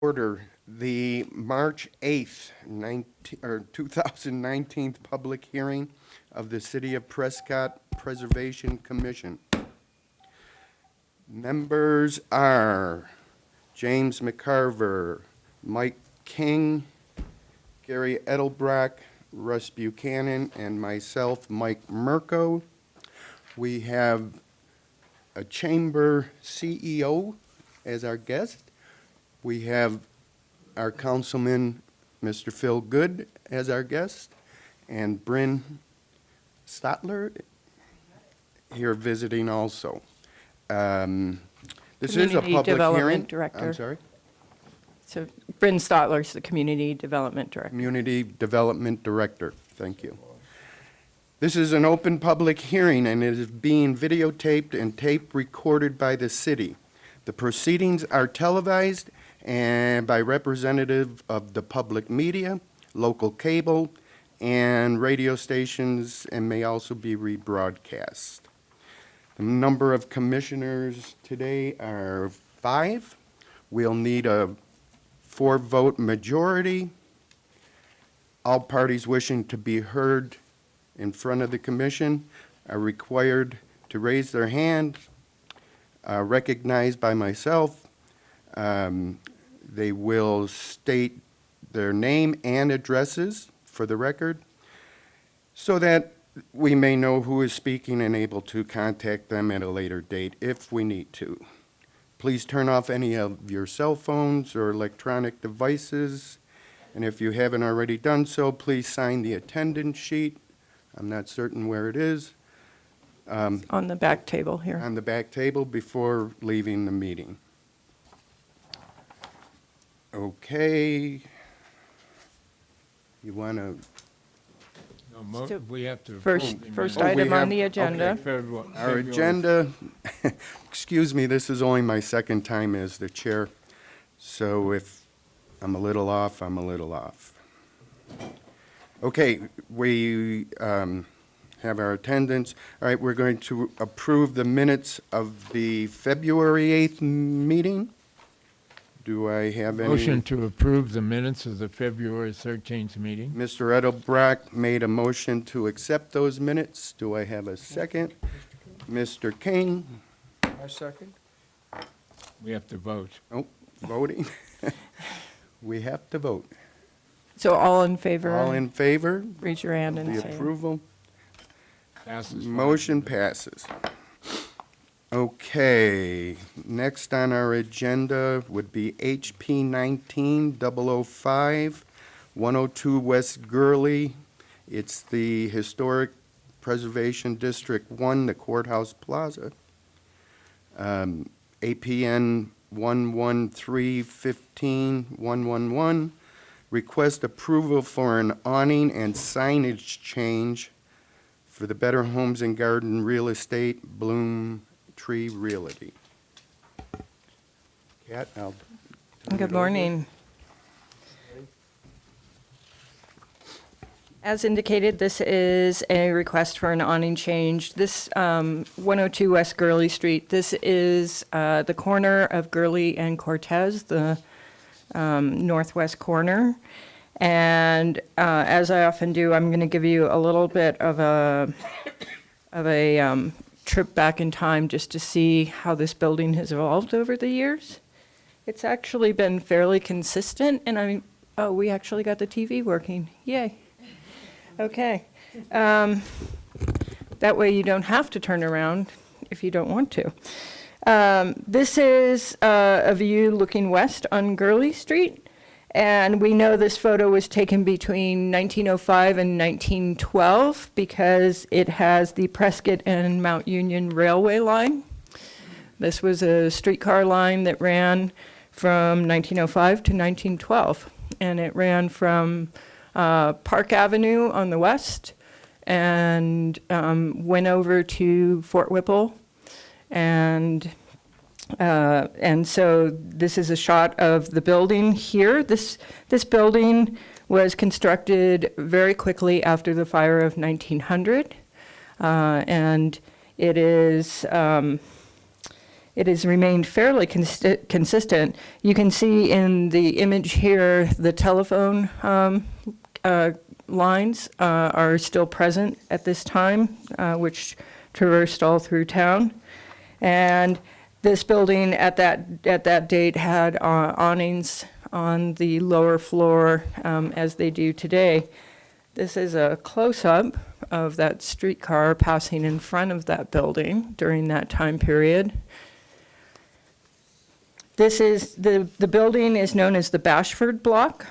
Order the March 8th, 2019 public hearing of the City of Prescott Preservation Commission. Members are James McCarver, Mike King, Gary Edelbrock, Russ Buchanan, and myself, Mike Mirko. We have a chamber CEO as our guest. We have our councilman, Mr. Phil Good, as our guest, and Bryn Stotler here visiting also. This is a Community public Development hearing. Director. I'm sorry? So Bryn Stotler is the Community Development Director. Community Development Director. Thank you. This is an open public hearing and it is being videotaped and tape recorded by the city. The proceedings are televised and by representative of the public media, local cable, and radio stations, and may also be rebroadcast. The number of commissioners today are 5. We'll need a 4-vote majority. All parties wishing to be heard in front of the commission are required to raise their hand, recognized by myself. They will state their name and addresses for the record so that we may know who is speaking and able to contact them at a later date if we need to. Please turn off any of your cell phones or electronic devices, and if you haven't already done so, please sign the attendance sheet. I'm not certain where it is. On the back table here. On the back table before leaving the meeting. Okay. You want to, So We have to. First Oh, we item on have- the agenda. our agenda, excuse me, this is only my second time as the chair, so if I'm a little off, I'm a little off. Okay, we have our attendance. All right, we're going to approve the minutes of the February 8th meeting. Do I have any? Motion to approve the minutes of the February 13th meeting. Mr. Edelbrock made a motion to accept those minutes. Do I have a second? Mr. King? I second. We have to vote. Oh, voting. We have to vote. So all in favor? All in favor? Raise your hand and The say. approval? Passes. Motion passes. Okay, next on our agenda would be HP 19-005, 102 West Gurley. It's the Historic Preservation District 1, the Courthouse Plaza. APN 113-15-111. Request approval for an awning and signage change for the Better Homes and Garden Real Estate Bloom Tree Realty. Kat, I'll turn it Good over. morning. As indicated, this is a request for an awning change. This 102 West Gurley Street, this is the corner of Gurley and Cortez, the northwest corner. And as I often do, I'm going to give you a little bit of a trip back in time just to see how this building has evolved over the years. It's actually been fairly consistent, and we actually got the TV working. Yay. Okay. That way you don't have to turn around if you don't want to. This is a view looking west on Gurley Street. And we know this photo was taken between 1905 and 1912 because it has the Prescott and Mount Union Railway line. This was a streetcar line that ran from 1905 to 1912. And it ran from Park Avenue on the west and went over to Fort Whipple. And so this is a shot of the building here. This building was constructed very quickly after the fire of 1900, and it is it has remained fairly consistent. You can see in the image here, the telephone lines are still present at this time, which traversed all through town. And this building at that date had awnings on the lower floor, as they do today. This is a close-up of that streetcar passing in front of that building during that time period. This is, the building is known as the Bashford Block.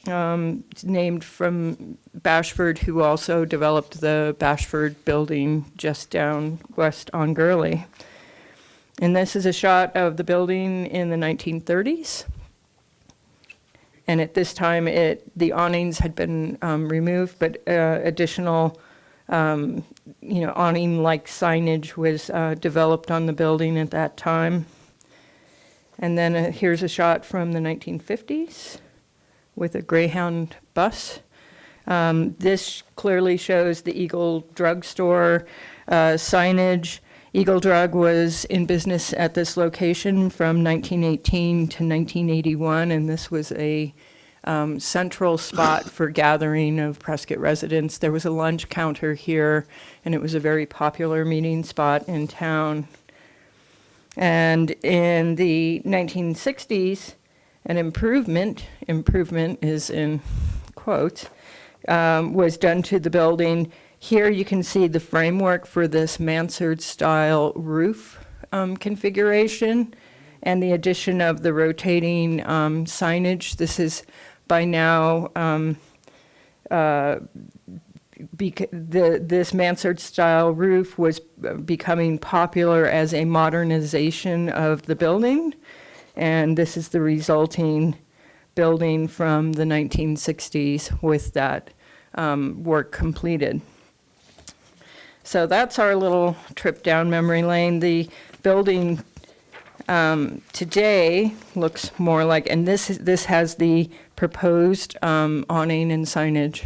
It's named from Bashford, who also developed the Bashford building just down west on Gurley. And this is a shot of the building in the 1930s. And at this time, the awnings had been removed, but additional, awning-like signage was developed on the building at that time. And then here's a shot from the 1950s with a Greyhound bus. This clearly shows the Eagle Drug Store signage. Eagle Drug was in business at this location from 1918 to 1981, and this was a central spot for gathering of Prescott residents. There was a lunch counter here, and it was a very popular meeting spot in town. And in the 1960s, an improvement is in quotes, was done to the building. Here you can see the framework for this mansard-style roof configuration and the addition of the rotating signage. This is by now, this mansard-style roof was becoming popular as a modernization of the building, and this is the resulting building from the 1960s with that work completed. So that's our little trip down memory lane. The building today looks more like, and this has the proposed awning and signage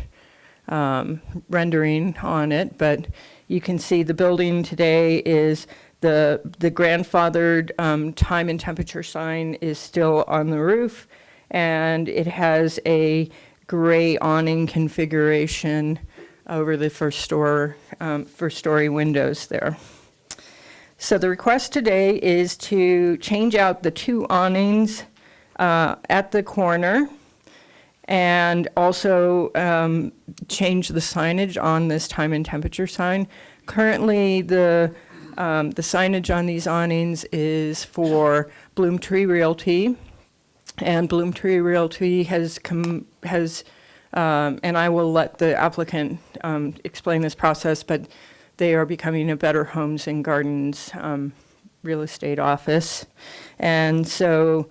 rendering on it, but you can see the building today is the grandfathered time and temperature sign is still on the roof, and it has a gray awning configuration over the first story windows there. So the request today is to change out the two awnings at the corner and also change the signage on this time and temperature sign. Currently, the signage on these awnings is for Bloom Tree Realty, and Bloom Tree Realty has and I will let the applicant explain this process, but they are becoming a Better Homes and Gardens real estate office. And so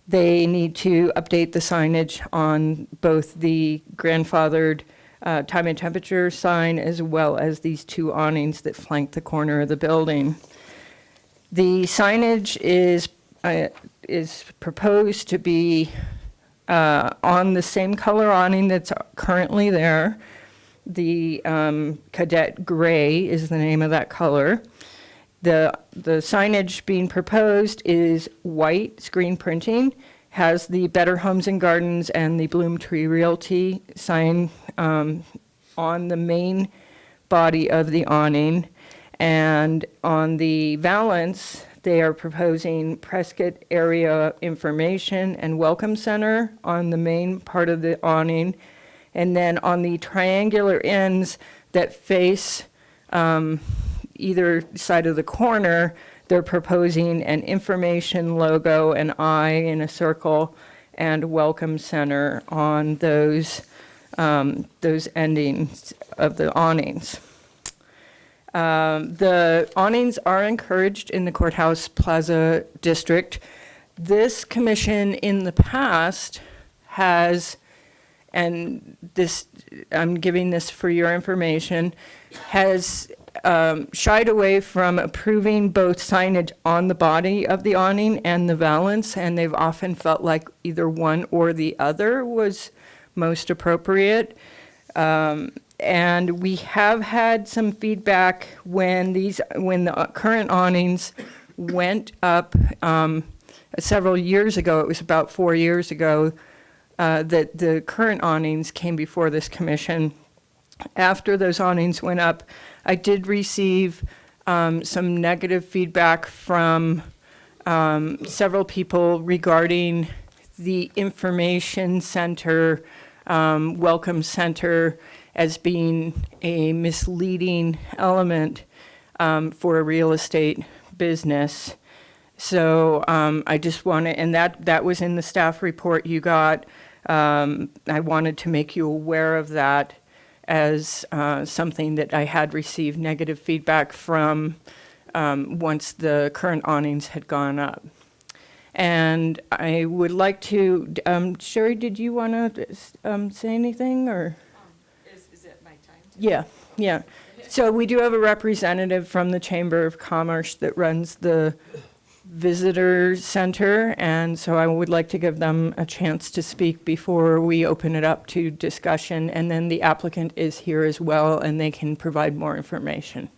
they need to update the signage on both the grandfathered time and temperature sign as well as these two awnings that flank the corner of the building. The signage is proposed to be on the same color awning that's currently there. The Cadet Gray is the name of that color. The signage being proposed is white screen printing, has the Better Homes and Gardens and the Bloom Tree Realty sign on the main body of the awning. And on the valance, they are proposing Prescott Area Information and Welcome Center on the main part of the awning. And then on the triangular ends that face either side of the corner, they're proposing an information logo, an eye in a circle, and Welcome Center on those endings of the awnings. The awnings are encouraged in the Courthouse Plaza district. This commission in the past has, and this, I'm giving this for your information, has shied away from approving both signage on the body of the awning and the valance, and they've often felt like either one or the other was most appropriate. And we have had some feedback when the current awnings went up several years ago. It was about 4 years ago that the current awnings came before this commission. After those awnings went up, I did receive some negative feedback from several people regarding the information center, welcome center, as being a misleading element for a real estate business. So I just wanted, and that was in the staff report you got. I wanted to make you aware of that as something that I had received negative feedback from once the current awnings had gone up. And I would like to, Sherry, did you want to say anything, or? Is it my time? Yeah, yeah. So we do have a representative from the Chamber of Commerce that runs the visitor center, and so I would like to give them a chance to speak before we open it up to discussion. And then the applicant is here as well, and they can provide more information.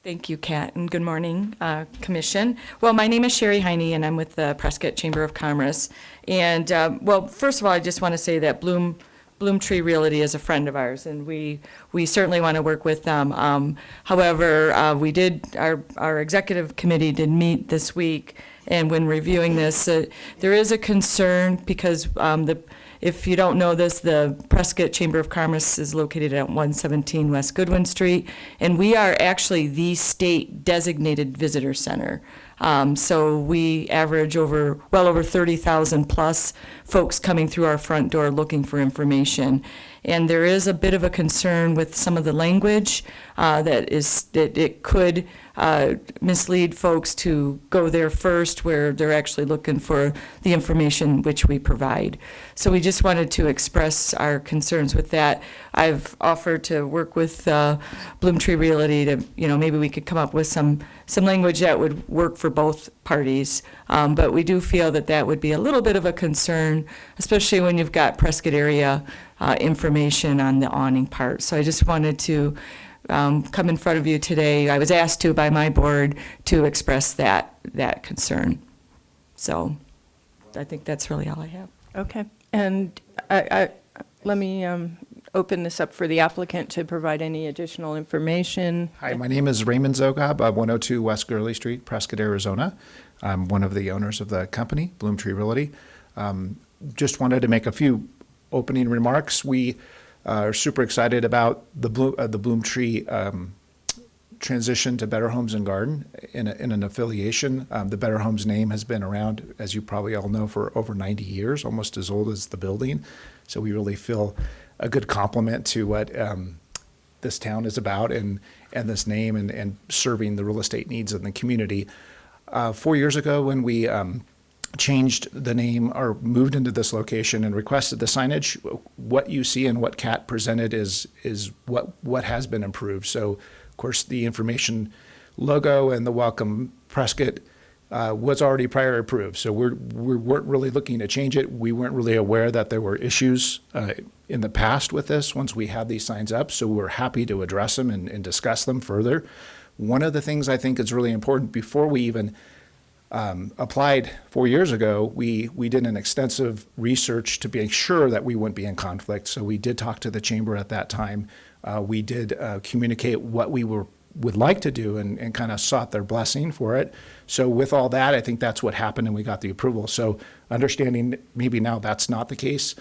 Thank you, Kat, and good morning, Commission. Well, my name is Sherry Heine, and I'm with the Prescott Chamber of Commerce. And, well, first of all, I just want to say that Bloomtree Realty is a friend of ours, and we certainly want to work with them. However, our executive committee did meet this week, and when reviewing this, there is a concern because if you don't know this, the Prescott Chamber of Commerce is located at 117 West Goodwin Street, and we are actually the state designated visitor center. So we average well over 30,000 plus folks coming through our front door looking for information. And there is a bit of a concern with some of the language that it could mislead folks to go there first where they're actually looking for the information which we provide. So we just wanted to express our concerns with that. I've offered to work with Bloomtree Realty to, maybe we could come up with some language that would work for both parties. But we do feel that would be a little bit of a concern, especially when you've got Prescott area information on the awning part. So I just wanted to come in front of you today. I was asked to by my board to express that concern. So I think that's really all I have. Okay. And let me open this up for the applicant to provide any additional information. Hi, my name is Raymond Zogab, 102 West Gurley Street, Prescott, Arizona. I'm one of the owners of the company, Bloomtree Realty. Just wanted to make a few opening remarks. We are super excited about the Bloomtree transition to Better Homes and Garden in an affiliation. The Better Homes name has been around, as you probably all know, for over 90 years, almost as old as the building. So we really feel a good compliment to what this town is about and this name and serving the real estate needs in the community. 4 years ago, when we changed the name or moved into this location and requested the signage, what you see and what Kat presented is what has been improved. So, of course, the information logo and the Welcome Prescott was already prior approved. So we weren't really looking to change it. We weren't really aware that there were issues in the past with this once we had these signs up. So we're happy to address them and discuss them further. One of the things I think is really important before we even applied 4 years ago, we did an extensive research to be sure that we wouldn't be in conflict. So we did talk to the chamber at that time. We did communicate what we would like to do and kind of sought their blessing for it. So with all that, I think that's what happened and we got the approval. So understanding maybe now that's not the case,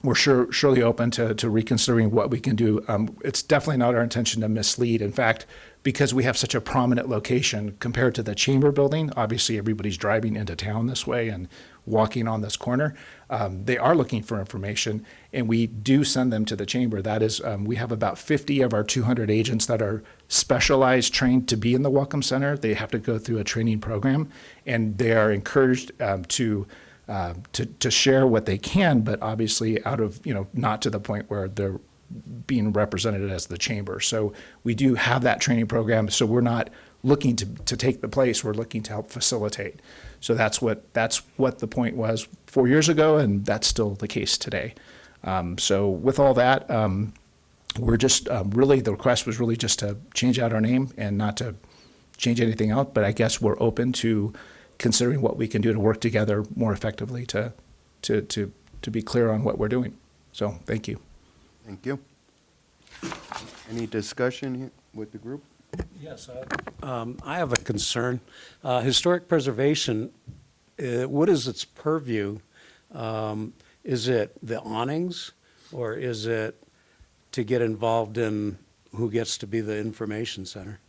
we're surely open to reconsidering what we can do. It's definitely not our intention to mislead. In fact, because we have such a prominent location compared to the chamber building, obviously everybody's driving into town this way and walking on this corner. They are looking for information, and we do send them to the chamber. That is, we have about 50 of our 200 agents that are specialized, trained to be in the Welcome Center. They have to go through a training program, and they are encouraged to share what they can, but obviously out of, not to the point where they're being represented as the chamber. So we do have that training program. So we're not looking to take the place. We're looking to help facilitate. So that's what the point was 4 years ago, and that's still the case today. So with all that, we're just, really, the request was really just to change out our name and not to change anything else, but I guess we're open to considering what we can do to work together more effectively to be clear on what we're doing. So, thank you. Thank you. Any discussion here with the group? Yes, I have a concern. Historic preservation, what is its purview? Is it the awnings, or is it to get involved in who gets to be the information center?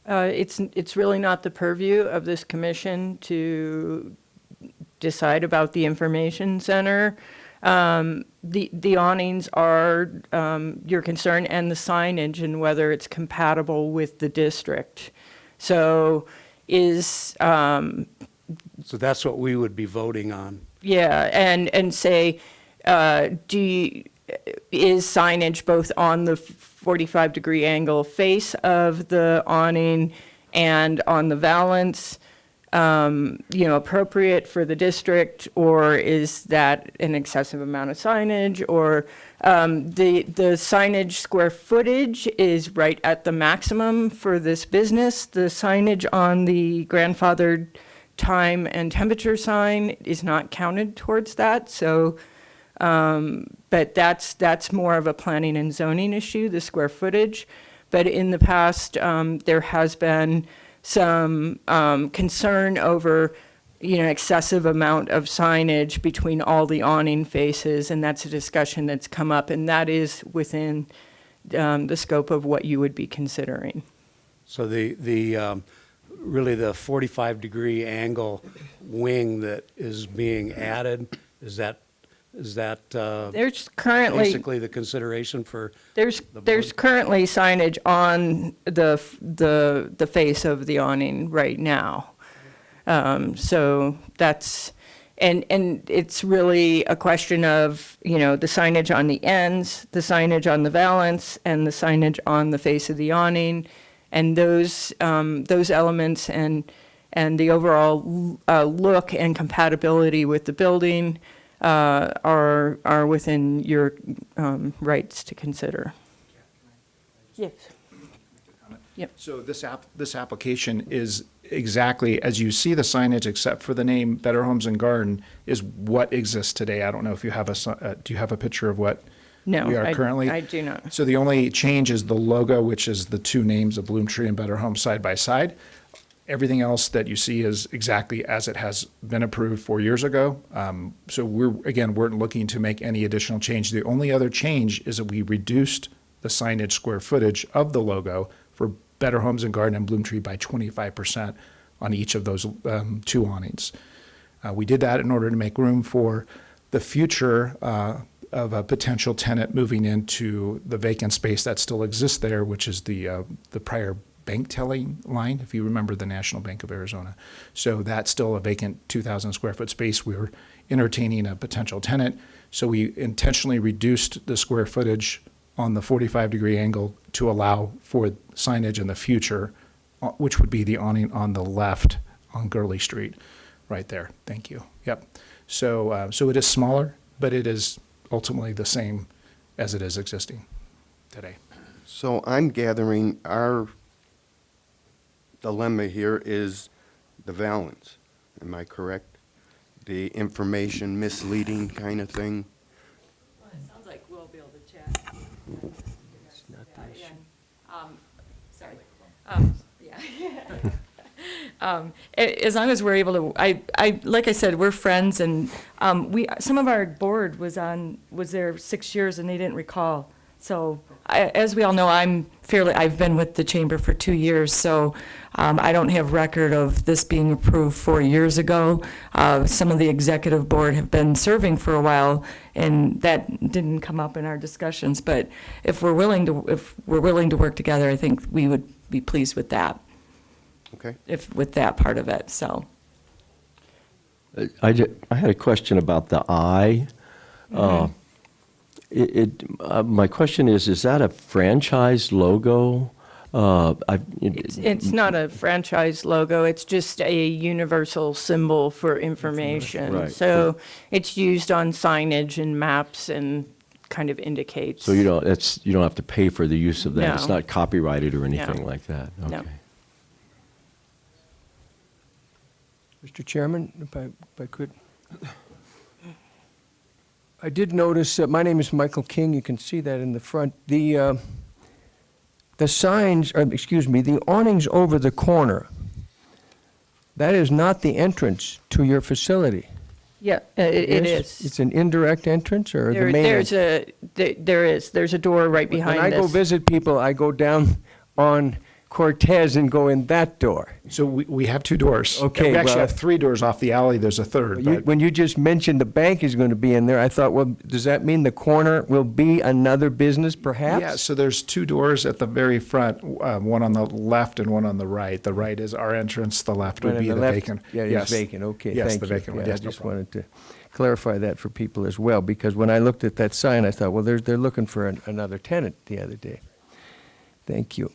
It's really not the purview of this commission to decide about the information center. The awnings are your concern, and the signage, and whether it's compatible with the district. So So that's what we would be voting on. yeah, and say, is signage both on the 45-degree angle face of the awning and on the valance, appropriate for the district, or is that an excessive amount of signage? Or the signage square footage is right at the maximum for this business. The signage on the grandfathered time and temperature sign is not counted towards that. So, but that's more of a planning and zoning issue, the square footage. But in the past, there has been some concern over, excessive amount of signage between all the awning faces, and that's a discussion that's come up, and that is within the scope of what you would be considering. So really the 45-degree angle wing that is being added, is that There's currently basically the consideration for There's board? currently signage on the face of the awning right now. So that's, and it's really a question of, the signage on the ends, the signage on the valance, and the signage on the face of the awning. And those elements and the overall look and compatibility with the building are within your rights to consider. Yes. Yep. So this application is exactly, as you see the signage, except for the name Better Homes and Garden, is what exists today. I don't know if you have do you have a picture of what No, we are currently? I do not. So the only change is the logo, which is the two names of Bloom Tree and Better Homes side by side. Everything else that you see is exactly as it has been approved 4 years ago. So we're looking to make any additional change. The only other change is that we reduced the signage square footage of the logo for Better Homes and Garden and Bloom Tree by 25% on each of those two awnings. We did that in order to make room for the future of a potential tenant moving into the vacant space that still exists there, which is the prior bank telling line, if you remember the National Bank of Arizona. So that's still a vacant 2,000 square foot space. We were entertaining a potential tenant. So we intentionally reduced the square footage on the 45-degree angle to allow for signage in the future, which would be the awning on the left on Gurley Street, right there. Thank you. Yep. So it is smaller, but it is ultimately the same as it is existing today. So I'm gathering our dilemma here is the valance. Am I correct? The information misleading kind of thing? Well, it sounds like we'll be able to chat. It's not the issue. Sorry. Yeah. As long as we're able to, like I said, we're friends, and some of our board was there 6 years, and they didn't recall. So, as we all know, I've been with the chamber for 2 years, so I don't have record of this being approved 4 years ago. Some of the executive board have been serving for a while, and that didn't come up in our discussions. But if we're willing to work together, I think we would be pleased with that. Okay. With that part of it. So, I had a question about the eye. My question is that a franchise logo? It's not a franchise logo, it's just a universal symbol for information. Right. So it's used on signage and maps and kind of indicates. So you don't have to pay for the use of that? It's No. not copyrighted or anything No. like that? No. Okay. Mr. Chairman, if I could. I did notice, my name is Michael King, you can see that in the front. The signs, the awnings over the corner, that is not the entrance to your facility. Yeah, it Yes? is. It's an indirect entrance or the There, main? there's a door right behind When I go this. visit people, I go down on Cortez and go in that door. So we have two doors. Okay, We actually well- have three doors off the alley. There's a third. but- When you just mentioned the bank is going to be in there, I thought, well, does that mean the corner will be another business perhaps? Yeah, so there's two doors at the very front, one on the left and one on the right. The right is our entrance, the left would Right, be on the left- vacant. Yeah, Yes. it's vacant, okay, Yes, thank the you. vacant one, Yeah, yes, I no just problem. wanted to clarify that for people as well, because when I looked at that sign, I thought, well, they're looking for another tenant the other day. Thank you.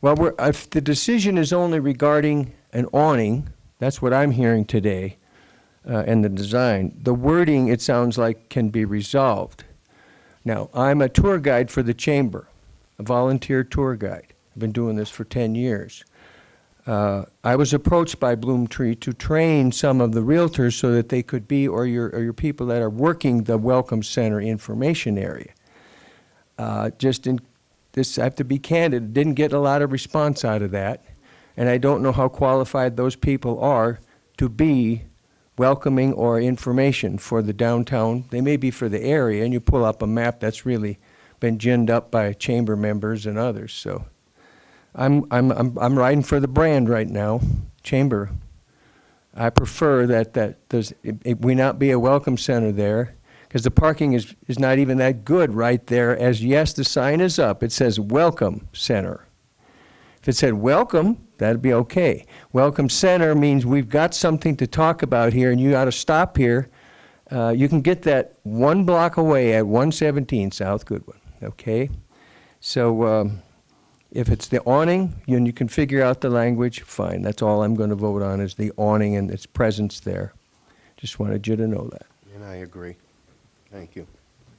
Well, if the decision is only regarding an awning, that's what I'm hearing today, and the design. The wording, it sounds like, can be resolved. Now, I'm a tour guide for the chamber, a volunteer tour guide. I've been doing this for 10 years. I was approached by Bloomtree to train some of the realtors so that they could be, or your people that are working the Welcome Center information area. I have to be candid, didn't get a lot of response out of that, and I don't know how qualified those people are to be welcoming or information for the downtown. They may be for the area, and you pull up a map that's really been ginned up by chamber members and others. So I'm riding for the brand right now, chamber. I prefer that we not be a welcome center there, because the parking is not even that good right there. As yes, the sign is up. It says Welcome Center. If it said welcome, that'd be okay. Welcome Center means we've got something to talk about here, and you ought to stop here. You can get that 1 block away at 117 South Goodwin, okay? So if it's the awning, you can figure out the language, fine. That's all I'm going to vote on is the awning and its presence there. Just wanted you to know that. And I agree. Thank you.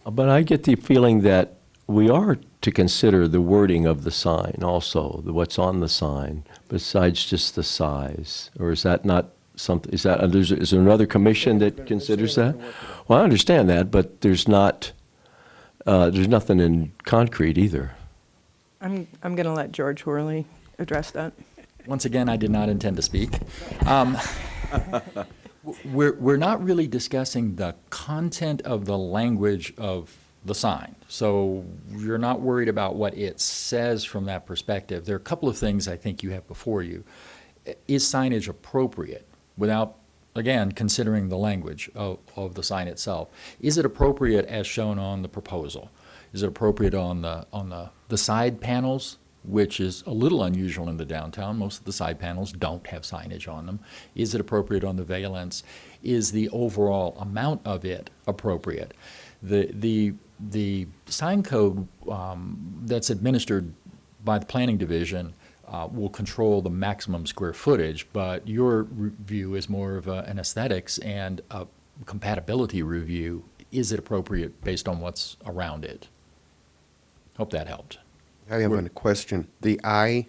But I get the feeling that we are to consider the wording of the sign also, what's on the sign, besides just the size. Or is that not something, is there another commission that considers that? Well, I understand that, but there's nothing in concrete either. I'm going to let George Worley address that. Once again, I did not intend to speak. We're not really discussing the content of the language of the sign. So you're not worried about what it says from that perspective. There are a couple of things I think you have before you. Is signage appropriate without, again, considering the language of the sign itself? Is it appropriate as shown on the proposal? Is it appropriate on the side panels, which is a little unusual in the downtown? Most of the side panels don't have signage on them. Is it appropriate on the valance? Is the overall amount of it appropriate? The sign code that's administered by the planning division will control the maximum square footage, but your review is more of an aesthetics and a compatibility review. Is it appropriate based on what's around it? Hope that helped. I have a question. The I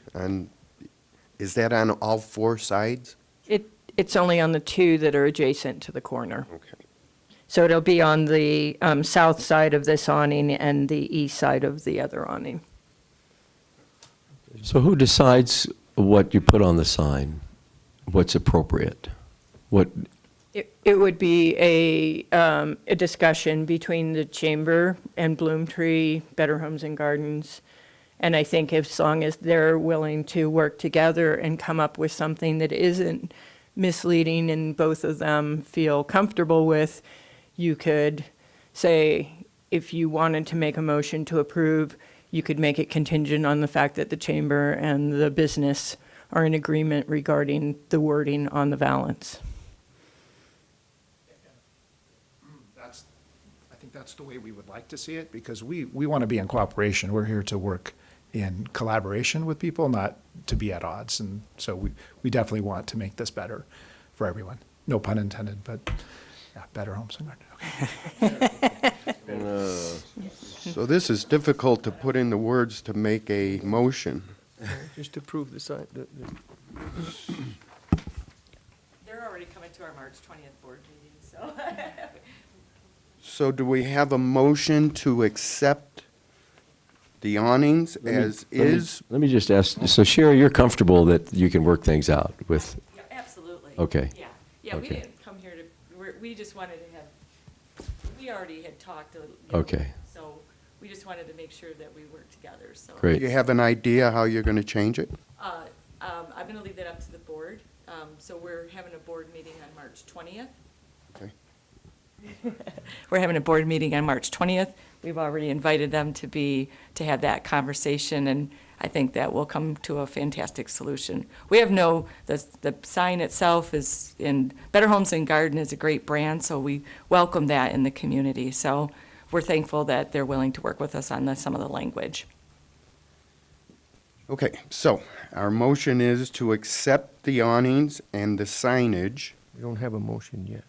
is that on all 4 sides? It's only on the 2 that are adjacent to the corner. Okay. So it'll be on the south side of this awning and the east side of the other awning. So who decides what you put on the sign? What's appropriate? What, It would be a discussion between the chamber and Bloomtree, Better Homes and Gardens. And I think as long as they're willing to work together and come up with something that isn't misleading and both of them feel comfortable with, you could say, if you wanted to make a motion to approve, you could make it contingent on the fact that the chamber and the business are in agreement regarding the wording on the valance. I think that's the way we would like to see it, because we want to be in cooperation. We're here to work in collaboration with people, not to be at odds. And so we definitely want to make this better for everyone. No pun intended, but Yeah, Better Homes and Gardens. Okay. So this is difficult to put in the words to make a motion. Just to prove the sign, They're already coming to our March 20th board meeting, so. So do we have a motion to accept the awnings as is? Let me just ask, so Sherry, you're comfortable that you can work things out with, Yeah, absolutely. Okay. Yeah, yeah, we Okay. didn't come here to, we just wanted to have, we already had talked, you know, Okay. so we just wanted to make sure that we worked together, so. Do great. you have an idea how you're going to change it? I'm gonna leave that up to the board, so we're having a board meeting on March 20th. Okay. We're having a board meeting on March 20th. We've already invited them to have that conversation, and I think that will come to a fantastic solution. We have the sign itself is in, Better Homes and Garden is a great brand, so we welcome that in the community. So we're thankful that they're willing to work with us on some of the language. Okay, so our motion is to accept the awnings and the signage. we don't have a motion yet.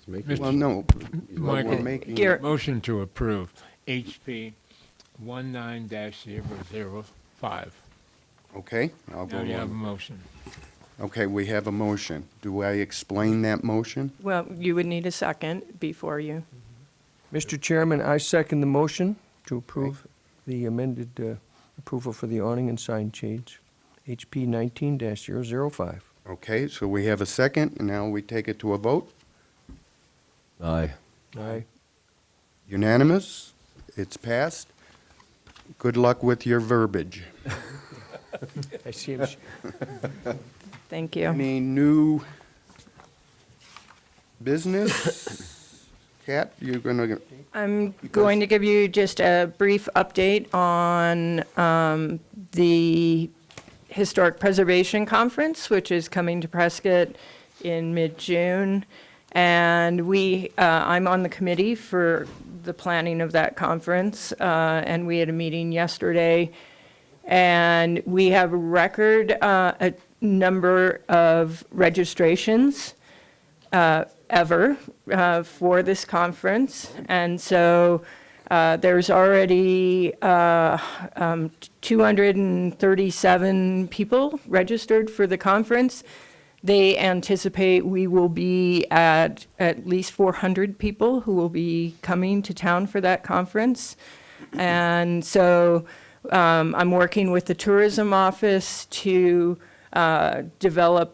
Well, no, what we're Michael, making. Garrett. motion to approve HP 19-005. Okay, I'll go Now you have a on. motion. Okay, we have a motion. Do I explain that motion? Well, you would need a second before you. Mr. Chairman, I second the motion to approve the amended approval for the awning and sign change, HP 19-005. Okay, so we have a second, and now we take it to a vote. Aye. Aye. Unanimous? It's passed. Good luck with your verbiage. I see him. Thank you. Any new business? Kat, you're gonna, I'm going to give you just a brief update on the Historic Preservation Conference, which is coming to Prescott in mid-June. And I'm on the committee for the planning of that conference, and we had a meeting yesterday. And we have a record a number of registrations ever for this conference. And so there's already 237 people registered for the conference. They anticipate we will be at least 400 people who will be coming to town for that conference. And so I'm working with the tourism office to develop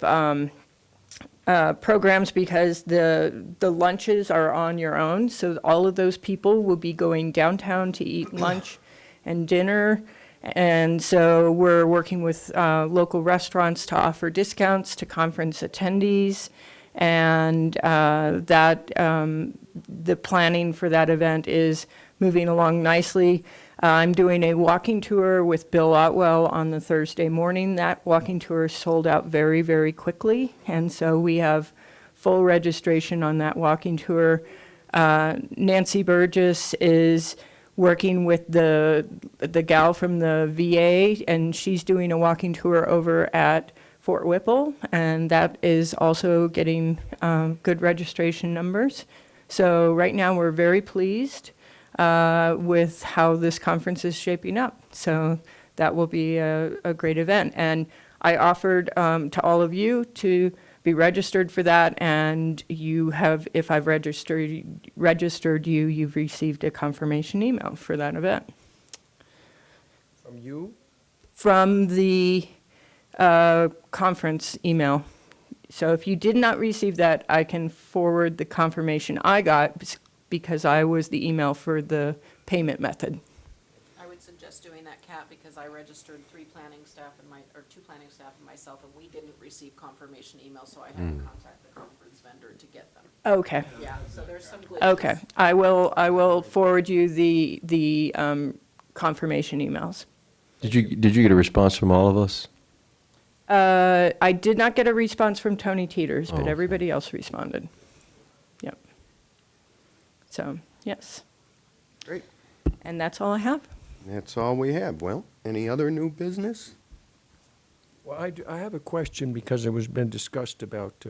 programs because the lunches are on your own. So all of those people will be going downtown to eat lunch and dinner. And so we're working with local restaurants to offer discounts to conference attendees. And the planning for that event is moving along nicely. I'm doing a walking tour with Bill Otwell on the Thursday morning. That walking tour sold out very, very quickly, and so we have full registration on that walking tour. Nancy Burgess is working with the gal from the VA, and she's doing a walking tour over at Fort Whipple, and that is also getting good registration numbers. So right now, we're very pleased with how this conference is shaping up. So that will be a great event. And I offered to all of you to be registered for that, and you have, if I've registered you, you've received a confirmation email for that event. From you? From the conference email. So if you did not receive that, I can forward the confirmation I got because I was the email for the payment method. I would suggest doing that, Kat, because I registered 2 planning staff and myself, and we didn't receive confirmation emails, so I had to contact the conference vendor to get them. Okay, Yeah, so there's some glitches. okay. I will forward you the confirmation emails. Did you get a response from all of us? I did not get a response from Tony Teeters, Oh, but okay. everybody else responded. Yep. So, yes. Great. And that's all I have. That's all we have. Well, any other new business? Well, I have a question because it was been discussed about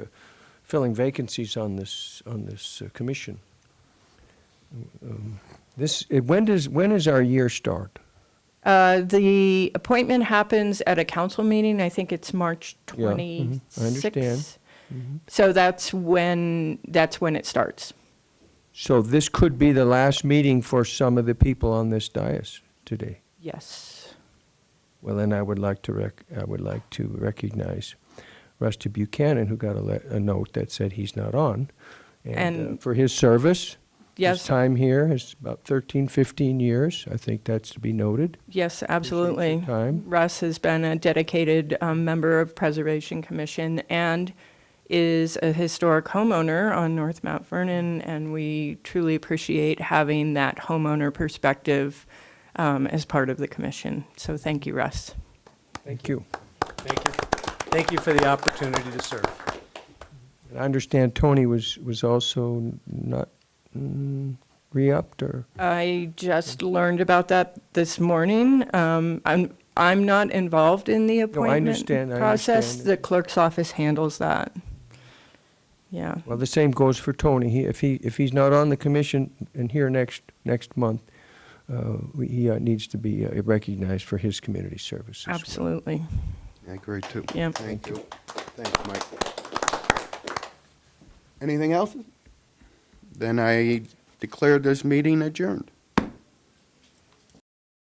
filling vacancies on this commission. When does our year start? The appointment happens at a council meeting. I think it's March Yeah, 26th. I understand. So that's when it starts. So this could be the last meeting for some of the people on this dais today. Yes. Well, then I would like to recognize Rusty Buchanan, who got a note that said he's not on. And for his service, Yes. his time here is about 13, 15 years. I think that's to be noted. Yes, absolutely. your time. Russ has been a dedicated member of Preservation Commission and is a historic homeowner on North Mount Vernon, and we truly appreciate having that homeowner perspective as part of the commission. So thank you, Russ. Thank you. Thank you. Thank you for the opportunity to serve. And I understand Tony was also not re-upped, or? I just learned about that this morning. I'm not involved in the appointment understand, I process. understand. The clerk's office handles that. Yeah. Well, the same goes for Tony. If he's not on the commission and here next month, he needs to be recognized for his community service as well. Absolutely. I agree too. Yeah. Thank you. Thanks, Mike. Anything else? Then I declare this meeting adjourned.